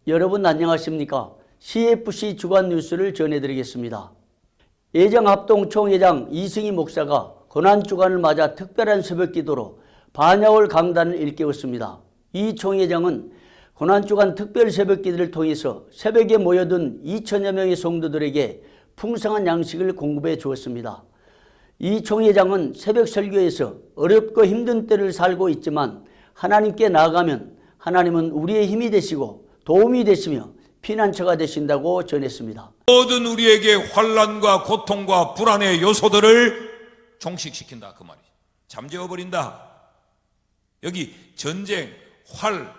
여러분 안녕하십니까? CFC 주간 뉴스를 전해드리겠습니다. 예정합동총회장 이승희 목사가 고난주간을 맞아 특별한 새벽기도로 반야월 강단을 일깨웠습니다. 이 총회장은 고난주간 특별 새벽기도를 통해서 새벽에 모여든 2천여 명의 성도들에게 풍성한 양식을 공급해 주었습니다. 이 총회장은 새벽 설교에서 어렵고 힘든 때를 살고 있지만 하나님께 나아가면 하나님은 우리의 힘이 되시고 도움이 되시며 피난처가 되신다고 전했습니다. 모든 우리에게 환난과 고통과 불안의 요소들을 종식시킨다 그 말이죠. 잠재워버린다. 여기 전쟁, 활,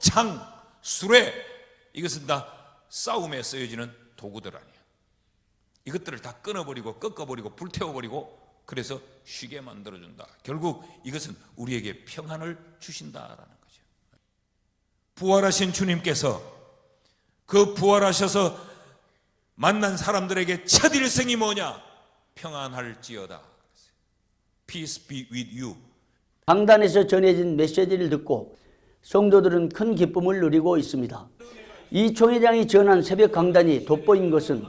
창, 수레 이것은 다 싸움에 쓰여지는 도구들 아니야. 이것들을 다 끊어버리고 꺾어버리고 불태워버리고 그래서 쉬게 만들어준다. 결국 이것은 우리에게 평안을 주신다라는 거죠. 부활하신 주님께서 그 부활하셔서 만난 사람들에게 첫 일성이 뭐냐? 평안할지어다. Peace be with you. 강단에서 전해진 메시지를 듣고 성도들은 큰 기쁨을 누리고 있습니다. 이 총회장이 전한 새벽 강단이 돋보인 것은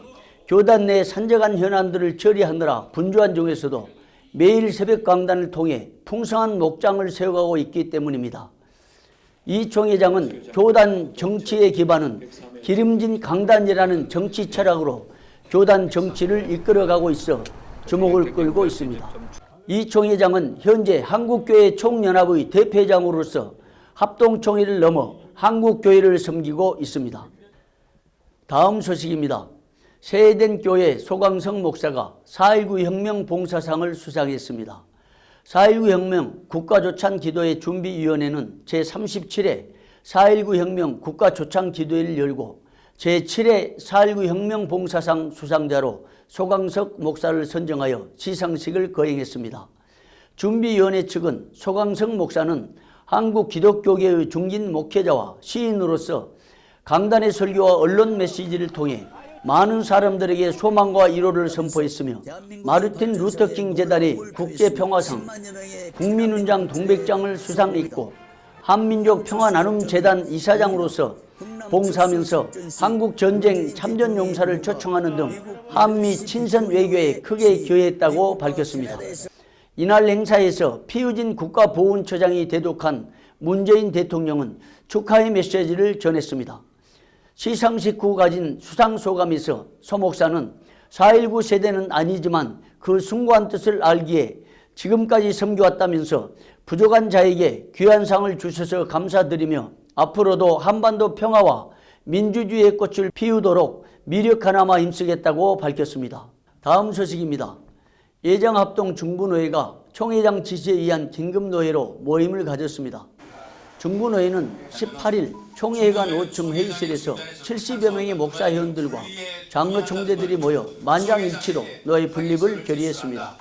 교단 내 산적한 현안들을 처리하느라 분주한 중에서도 매일 새벽 강단을 통해 풍성한 목장을 세워가고 있기 때문입니다. 이 총회장은 교단 정치의 기반은 기름진 강단이라는 정치 철학으로 교단 정치를 이끌어가고 있어 주목을 끌고 있습니다. 이 총회장은 현재 한국교회 총연합의 대표회장으로서 합동총회를 넘어 한국교회를 섬기고 있습니다. 다음 소식입니다. 세해된 교회 소강성 목사가 4.19 혁명 봉사상을 수상했습니다. 4.19 혁명 국가조창기도회 준비위원회는 제37회 4.19 혁명 국가조창기도회를 열고 제7회 4.19 혁명 봉사상 수상자로 소강석 목사를 선정하여 시상식을 거행했습니다. 준비위원회 측은 소강석 목사는 한국 기독교계의 중진 목회자와 시인으로서 강단의 설교와 언론 메시지를 통해 많은 사람들에게 소망과 위로를 선포했으며 마르틴 루터킹 재단의 국제평화상, 국민훈장 동백장을 수상했고 한민족 평화나눔재단 이사장으로서 봉사하면서 한국전쟁 참전용사를 초청하는 등 한미 친선 외교에 크게 기여했다고 밝혔습니다. 이날 행사에서 피우진 국가보훈처장이 대독한 문재인 대통령은 축하의 메시지를 전했습니다. 시상식 후 가진 수상소감에서 소 목사는 4.19 세대는 아니지만 그 숭고한 뜻을 알기에 지금까지 섬겨왔다면서 부족한 자에게 귀한 상을 주셔서 감사드리며 앞으로도 한반도 평화와 민주주의의 꽃을 피우도록 미력 하나마 힘쓰겠다고 밝혔습니다. 다음 소식입니다. 예정합동 중부노회가 총회장 지시에 의한 긴급노회로 모임을 가졌습니다. 중부노회는 18일 총회관 5층 회의실에서 70여 명의 목사회원들과 장로 총재들이 모여 만장일치로 노회 분립을 결의했습니다.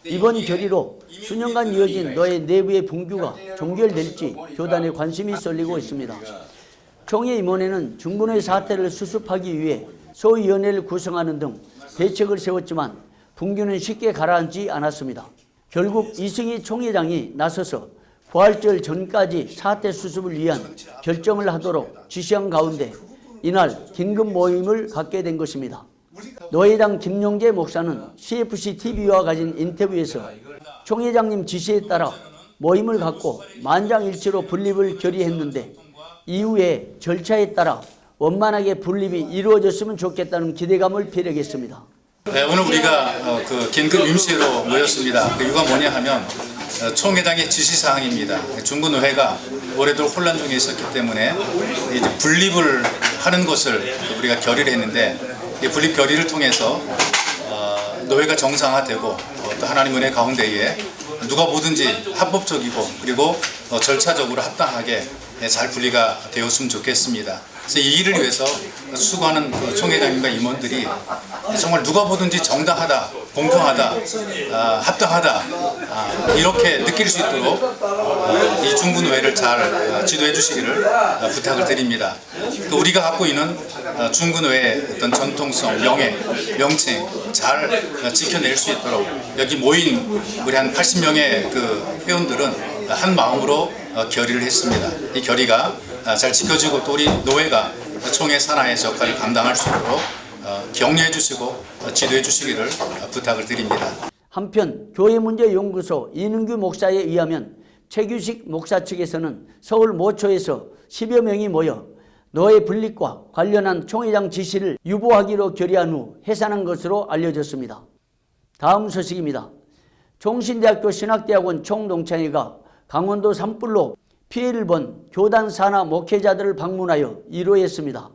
이번 결의로 수년간 이어진 노회 내부의 분규가 종결될지 교단에 관심이 쏠리고 있습니다. 총회 임원회는 중부노회 사태를 수습하기 위해 소위원회를 구성하는 등 대책을 세웠지만 분규는 쉽게 가라앉지 않았습니다. 결국 이승희 총회장이 나서서 부활절 전까지 사태 수습을 위한 결정을 하도록 지시한 가운데 이날 긴급 모임을 갖게 된 것입니다. 노회장 김용재 목사는 CFC-TV와 가진 인터뷰에서 총회장님 지시에 따라 모임을 갖고 만장일치로 분립을 결의했는데 이후에 절차에 따라 원만하게 분립이 이루어졌으면 좋겠다는 기대감을 표력했습니다. 네, 오늘 우리가 긴급 임시회로 모였습니다. 그 이유가 뭐냐 하면 총회장의 지시사항입니다. 중부노회가 오래도록 혼란 중에 있었기 때문에 이제 분립을 하는 것을 우리가 결의를 했는데 이 분립 결의를 통해서 노회가 정상화되고 또 하나님 은혜 가운데에 누가 보든지 합법적이고 그리고 절차적으로 합당하게 잘 분리가 되었으면 좋겠습니다. 그래서 이 일을 위해서 수고하는 총회장님과 임원들이 정말 누가 보든지 정당하다, 공평하다, 합당하다 이렇게 느낄 수 있도록 이 중부노회를 잘 지도해 주시기를 부탁을 드립니다. 또 우리가 갖고 있는 중부노회의 어떤 전통성, 명예, 명칭 잘 지켜낼 수 있도록 여기 모인 우리 한 80명의 그 회원들은 한 마음으로 결의를 했습니다. 이 결의가 잘 지켜주고 또 우리 노회가 총회 산하의 역할을 감당할 수 있도록 격려해 주시고 지도해 주시기를 부탁을 드립니다. 한편 교회문제연구소 이능규 목사에 의하면 최규식 목사 측에서는 서울 모초에서 10여 명이 모여 노회 분립과 관련한 총회장 지시를 유보하기로 결의한 후 해산한 것으로 알려졌습니다. 다음 소식입니다. 종신대학교 신학대학원 총동창회가 강원도 산불로 피해를 본 교단 산하 목회자들을 방문하여 1호했습니다.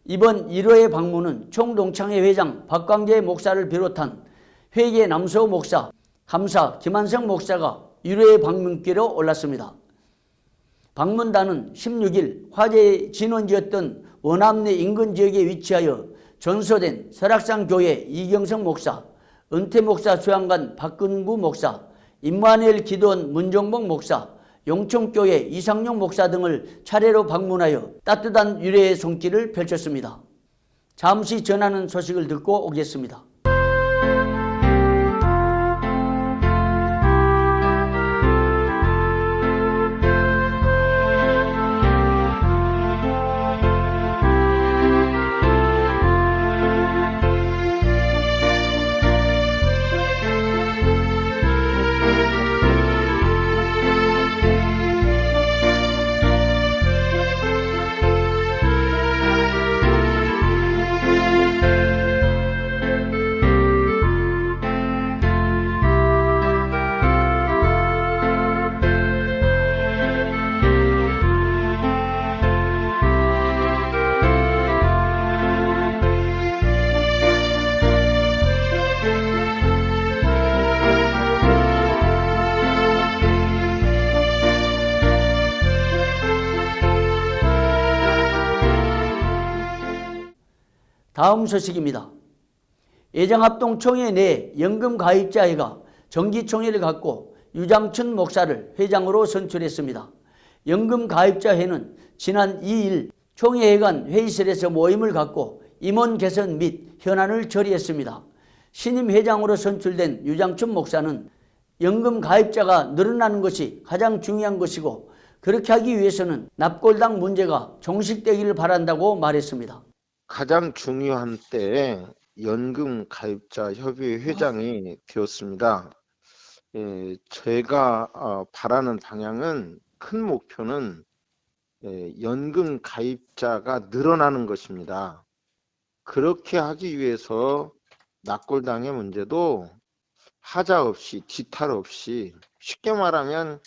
이번 1호의 방문은 총동창회 회장 박광재 목사를 비롯한 회계 남서우 목사, 감사 김한성 목사가 1호의 방문길로 올랐습니다. 방문단은 16일 화재의 진원지였던 원암내 인근 지역에 위치하여 전소된 설악산교회 이경성 목사, 은퇴 목사 수양관 박근구 목사, 임마누엘 기도원 문종복 목사, 용천교회 이상용 목사 등을 차례로 방문하여 따뜻한 위로의 손길을 펼쳤습니다. 잠시 전하는 소식을 듣고 오겠습니다. 다음 소식입니다. 예장합동 총회 내 연금가입자회가 정기총회를 갖고 유장춘 목사를 회장으로 선출했습니다. 연금가입자회는 지난 2일 총회회관 회의실에서 모임을 갖고 임원 개선 및 현안을 처리했습니다. 신임 회장으로 선출된 유장춘 목사는 연금가입자가 늘어나는 것이 가장 중요한 것이고 그렇게 하기 위해서는 납골당 문제가 종식되기를 바란다고 말했습니다. 가장 중요한 때에 연금가입자 협의회 회장이 되었습니다. 제가 바라는 방향은 큰 목표는 연금가입자가 늘어나는 것입니다. 그렇게 하기 위해서 납골당의 문제도 하자 없이 뒤탈 없이 쉽게 말하면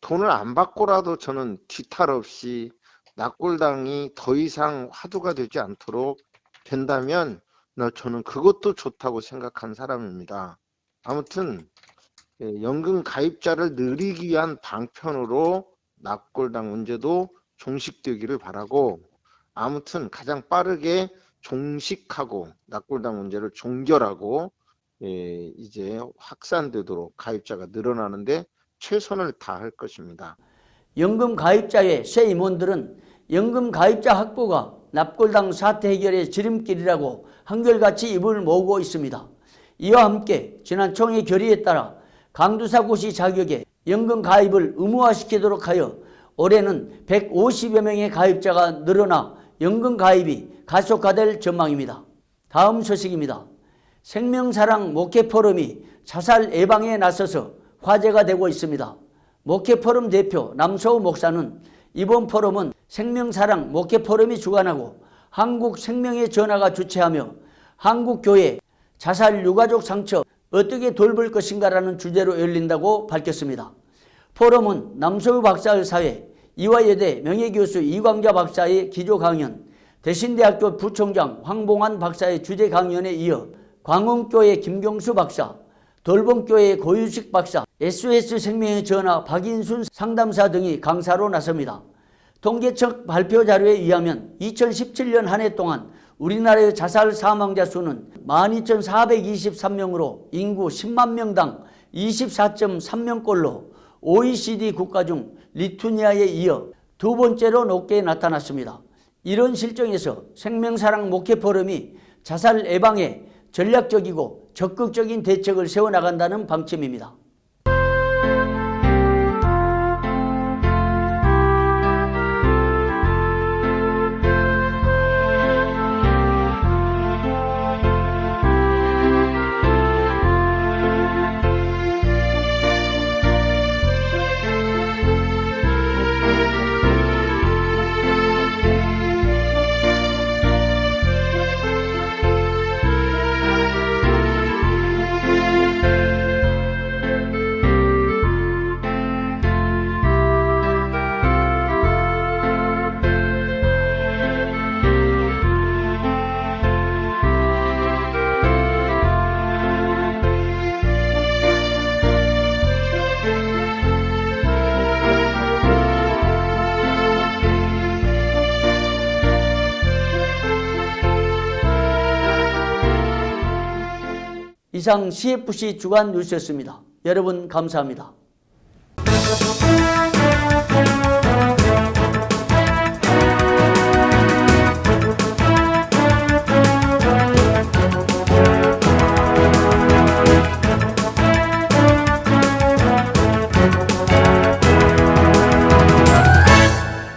돈을 안 받고라도 저는 뒤탈 없이 납골당이 더 이상 화두가 되지 않도록 된다면 저는 그것도 좋다고 생각한 사람입니다. 아무튼 연금 가입자를 늘리기 위한 방편으로 납골당 문제도 종식되기를 바라고 아무튼 가장 빠르게 종식하고 납골당 문제를 종결하고 이제 확산되도록 가입자가 늘어나는데 최선을 다할 것입니다. 연금가입자회 새 임원들은 연금가입자 확보가 납골당 사태 해결의 지름길이라고 한결같이 입을 모으고 있습니다. 이와 함께 지난 총회 결의에 따라 강두사고시 자격에 연금가입을 의무화시키도록 하여 올해는 150여 명의 가입자가 늘어나 연금가입이 가속화될 전망입니다. 다음 소식입니다. 생명사랑 목회포럼이 자살 예방에 나서서 화제가 되고 있습니다. 목회포럼 대표 남서우 목사는 이번 포럼은 생명사랑 목회포럼이 주관하고 한국생명의 전화가 주최하며 한국교회 자살 유가족 상처 어떻게 돌볼 것인가라는 주제로 열린다고 밝혔습니다. 포럼은 남서우 박사의 사회, 이화여대 명예교수 이광자 박사의 기조 강연, 대신대학교 부총장 황봉환 박사의 주제 강연에 이어 광흥교회 김경수 박사, 돌봄교회 고유식 박사, SOS생명의 전하 박인순 상담사 등이 강사로 나섭니다. 통계청 발표 자료에 의하면 2017년 한 해 동안 우리나라의 자살 사망자 수는 12,423명으로 인구 10만 명당 24.3명꼴로 OECD 국가 중 리투니아에 이어 두 번째로 높게 나타났습니다. 이런 실정에서 생명사랑 목회포럼이 자살 예방에 전략적이고 적극적인 대책을 세워나간다는 방침입니다. 이상 CFC 주간 뉴스였습니다. 여러분 감사합니다.